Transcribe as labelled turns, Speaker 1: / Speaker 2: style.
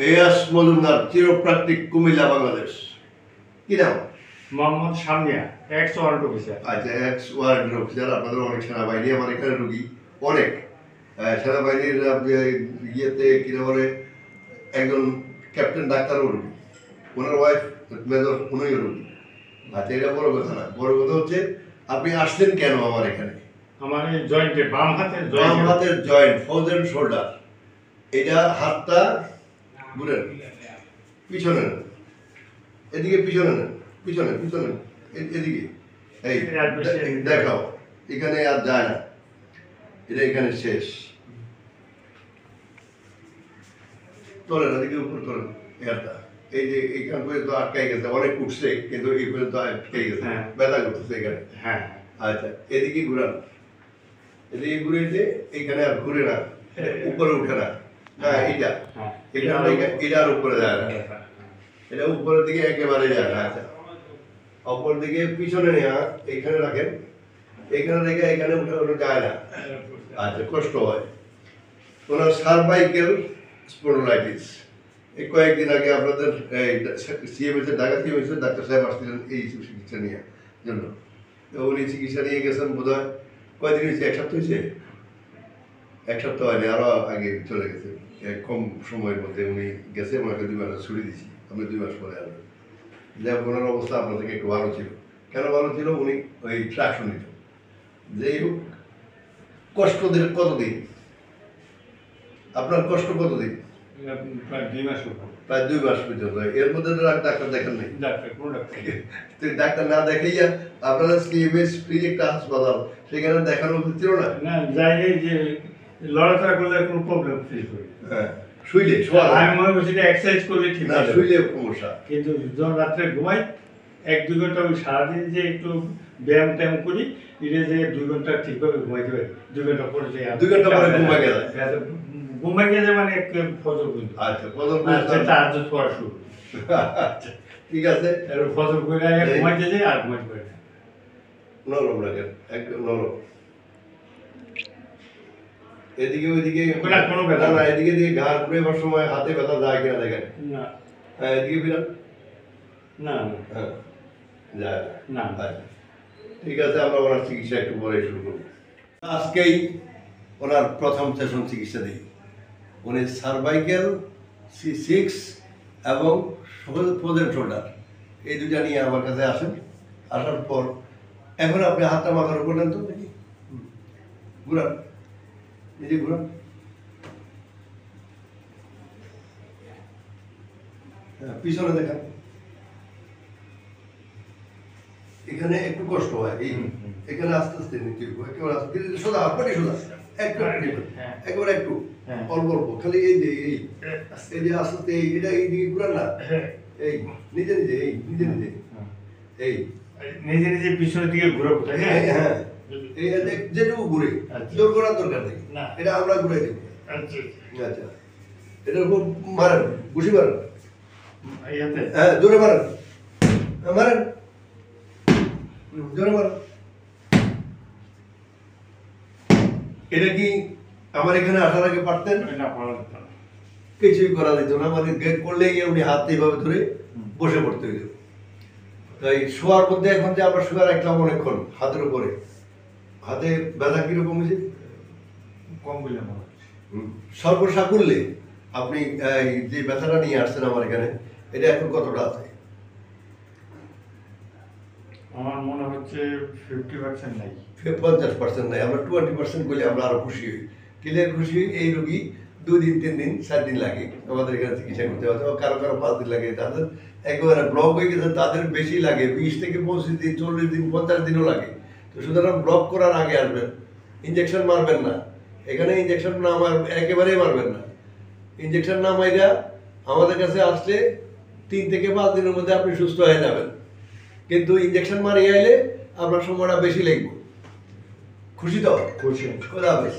Speaker 1: এয়াস মজুমদার, চিরপ্রাকৃতিক, কুমিল্লা, বাংলাদেশ। কি নাম?
Speaker 2: Mohammad Samia, x warrant officer.
Speaker 1: আচ্ছা, এক্স ওয়ারেন্ট অফিসার। আপনাদের অনেক সেনাবাহিনী আমার এখানে রুগী অনেক সেনাবাহিনীর ইয়েতে কিনা বলে একজন ক্যাপ্টেন ডাক্তারও রুগী, ওনার ওয়াইফ মেজর, উনিও রুগী। আচ্ছা, এটা বড় কথা না। বড় কথা হচ্ছে আপনি আসছেন কেন আমার এখানে?
Speaker 2: আমার এই জয়েন্টে বাম হাতের
Speaker 1: জয়েন্ট, ফ্রোজেন শোল্ডার। এটা হাতটা ঘুরেন, পিছনে নেন, এদিকে পিছনে নেন, পিছনে পিছনে এদিকে, এই দেখাও, এখানে আর যায় না, এটা এখানে শেষ। তোলেন এদিকে, উপর তোলেন এয়ারটা। এই যে এইখান পর্যন্ত আটকাই গেছে, অনেক উঠছে কিন্তু এই পর্যন্ত আটকাই গেছে, ব্যথা করতেছে এখানে।
Speaker 2: হ্যাঁ,
Speaker 1: আচ্ছা, এদিকে ঘুরান, এদিকে ঘুরে যে এইখানে আর ঘুরে না, উপরে উঠে না। হ্যাঁ, এটা এটার উপরে যায় না, এটা উপরের দিকে একেবারে যায় না। আচ্ছা, অপর দিকে পিছনে নেওয়া, এইখানে রাখেন, এইখানে রেখে এখানে উঠে উঠে যায় না। আচ্ছা, কষ্ট হয়। ওনার সার্ভাইকেল স্পন্ডলাইটিস। এই কয়েকদিন আগে আপনাদের সিএমএসের ঢাকা সিএমএসের ডাক্তার সাহেব আসছিলেন এই চিকিৎসা নিয়ে জন্য। তো উনি চিকিৎসা নিয়ে গেছেন বোধ হয় কয়দিন হয়েছে, এক সপ্তাহ হয়েছে? এক সপ্তাহ হয়নি, আরও আগে চলে গেছে। কম সময়ের মধ্যে উনি গেছে, ওনাকে 2 মাস ছুটি দিয়েছি, আপনি 2 মাস পরে আসবেন। যাই হোক, ওনার অবস্থা আপনার থেকে একটু ভালো ছিল। কেন ভালো ছিল? উনি ওই ট্রাকশন নিত। যাই হোক, কষ্ট দিন কতদিন? আপনার কষ্ট কতদিন?
Speaker 2: প্রায় 2 মাস।
Speaker 1: প্রায় 2 মাস পর্যন্ত। এর মধ্যে ডাক্তার দেখেন নাই? ডাক্তার না দেখাইয়া আপনারা সিএমএস ফ্রি একটা হাসপাতাল, সেখানে দেখানো উচিত ছিল না?
Speaker 2: না, যাই যে লড়াচড়া করলে কোনো প্রবলেম ফিল করি।
Speaker 1: হ্যাঁ, শুইলে
Speaker 2: আমি মনে করছি যে এক্সারসাইজ করলে ঠিক
Speaker 1: না, শুইলে সমস্যা।
Speaker 2: কিন্তু যখন রাত্রে ঘুমাই 1-2 ঘন্টা, ওই সারাদিন যে একটু ব্যায়াম ট্যায়াম করি, এটা যে 2 ঘন্টা ঠিকভাবে ঘুমাইতে পারি। 2 ঘন্টা পরে যে
Speaker 1: 2 ঘন্টা পরে ঘুমাই গেলে
Speaker 2: মানে ফজর পর্যন্ত।
Speaker 1: আচ্ছা, ফজর
Speaker 2: তাহাজ্জুদ পড়া শুরু।
Speaker 1: আচ্ছা, ঠিক আছে।
Speaker 2: এরপর ফজর করে ঘুমাইতে যাই আর ঘুমাইতে পারি না।
Speaker 1: নরম রাখেন, একদম নরম। এদিকে ওইদিকে
Speaker 2: কোনো ব্যথা
Speaker 1: না, এদিকে দিকে ঘাড় ঘুরেবার সময় হাতে ব্যথা যায় কিনা দেখেন।
Speaker 2: না।
Speaker 1: হ্যাঁ, এদিকে ফিরান।
Speaker 2: না।
Speaker 1: হ্যাঁ, যায়
Speaker 2: না।
Speaker 1: আচ্ছা, ঠিক আছে। আমরা ওনার চিকিৎসা একটু পরে শুরু করব। আজকেই ওনার প্রথম সেশন চিকিৎসা দিই। উনি সার্ভাইকেল, C6 এবং ফ্রোজেন শোল্ডার, এই দুটা নিয়ে আমার কাছে আসেন। আসার পর এখন আপনি হাতটা মাথার উপর নেন তো, দেখি ঘুরান, নিজে ঘুরান। হ্যাঁ, পিছনে দেখান। এখানে একটু কষ্ট হয়, এই এখানে আস্তে আস্তে নিতে হবে, একেবারে আস্তে সোজা, পটি সোজা, একটু একেবারে একটু অল্প অল্প, খালি এই যে এই যে আস্তে আস্তে এটা এই দিকে ঘুরান না, এই নিজে নিজে, এই নিজে নিজে, এই
Speaker 2: নিজে নিজে পিছনের দিকে ঘুরে কোথায়?
Speaker 1: হ্যাঁ, এই যেটুকু ঘুরে, জোর করার দরকার নেই, এটা আমরা ঘুরে দেবো। আচ্ছা, এটার উপর মারেন, ঘুষি মারেন, হ্যাঁ, জোরে মারেন, মারেন, জোরে মারেন। এটা কি আমার এখানে আসার আগে পারতেন? কিছুই করা যেত না, মানে করলে গিয়ে উনি হাত এইভাবে ধরে বসে পড়তে হইল। তাই শোয়ার মধ্যে এখন যে আমরা শুয়ে রাখলাম অনেকক্ষণ হাতের উপরে, হাতে ব্যথা কিরকম হয়েছে?
Speaker 2: কম বললাম।
Speaker 1: সর্বসাকুল্যে আপনি যে ব্যথাটা নিয়ে আসছেন আমার এখানে, এটা এখন কতটা আছে?
Speaker 2: আমার মনে হচ্ছে 50% নাই,
Speaker 1: 50% নাই। আমরা 20% করলে আমরা আরো খুশি হই। ক্লিয়ার খুশি হই। এই রোগী 2 দিন 3 দিন 4 দিন লাগে আমাদের এখানে চিকিৎসা করতে হবে, কারো কারো 5 দিন লাগে। তাদের একেবারে ব্লক হয়ে গেছে, তাদের বেশি লাগে, 20 থেকে 25 দিন, 40 দিন, 50 দিনও লাগে। তো সুতরাং ব্লক করার আগে আসবেন, ইঞ্জেকশন মারবেন না। এখানে ইঞ্জেকশন না একেবারেই মারবেন না। ইঞ্জেকশন না মাইরা আমাদের কাছে আসলে 3 থেকে 5 দিনের মধ্যে আপনি সুস্থ হয়ে যাবেন। কিন্তু ইঞ্জেকশন মারিয়ে আইলে আপনার সময়টা বেশি লাগবে। খুশি তো?
Speaker 2: খুশি।
Speaker 1: খোদা হাফেজ।